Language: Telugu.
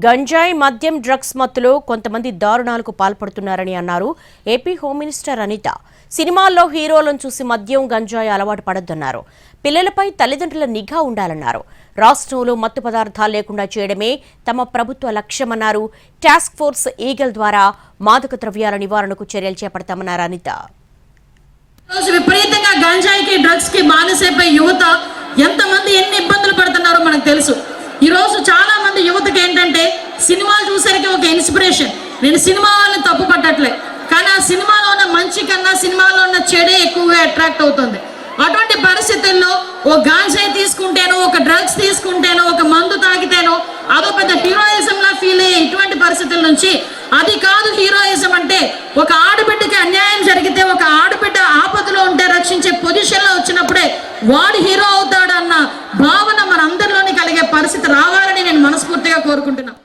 గంజాయి మద్యం డ్రగ్స్ మత్తులో కొంతమంది దారుణాలకు పాల్పడుతున్నారని అన్నారు ఏపీ హోమ్ మినిస్టర్ అనిత. సినిమాల్లో హీరోలను చూసి మద్యం గంజాయి అలవాటు పడొద్దన్నారు. పిల్లలపై తల్లిదండ్రుల నిఘా ఉండాలన్నారు. రాష్ట్రంలో మత్తు పదార్థాలు లేకుండా చేయడమే తమ ప్రభుత్వ లక్ష్యమన్నారు. టాస్క్ ఫోర్స్ ఈగల్ ద్వారా మాదక ద్రవ్యాల నివారణకు చర్యలు చేపడతామన్నారు అనిత. విపరీతంగా గంజాయికి డ్రగ్స్ కి బానిసైపోయి యువత ఎంతమంది ఎన్ని ఇబ్బందులు పడుతున్నారో మనకు తెలుసు. ఈ రోజు చాలా మంది యువతకి ఏంటంటే సినిమాలు చూసరికి ఒక ఇన్స్పిరేషన్. నేను సినిమా వాళ్ళని తప్పు పట్టట్లే, కానీ ఆ సినిమాలో ఉన్న మంచి కన్నా సినిమాలో ఉన్న చెడే ఎక్కువగా అట్రాక్ట్ అవుతుంది. అటువంటి పరిస్థితుల్లో ఓ గాంజాయి తీసుకుంటేనో, ఒక డ్రగ్స్ తీసుకుంటేనో, ఒక మందు తాగితేనో అదో పెద్ద హీరోయిజం లా ఫీల్ అయ్యే ఇటువంటి పరిస్థితుల నుంచి అది కాదు హీరోయిజం అంటే. ఒక ఆడబిడ్డకి అన్యాయం జరిగితే, ఒక ఆడబిడ్డ ఆపదలో ఉంటే రక్షించే పొజిషన్ లో వచ్చినప్పుడే వాడు హీరో అవుతాడన్న భావన మనందరిలోని కలిగే పరిస్థితి రావాలని నేను మనస్ఫూర్తిగా కోరుకుంటున్నాను.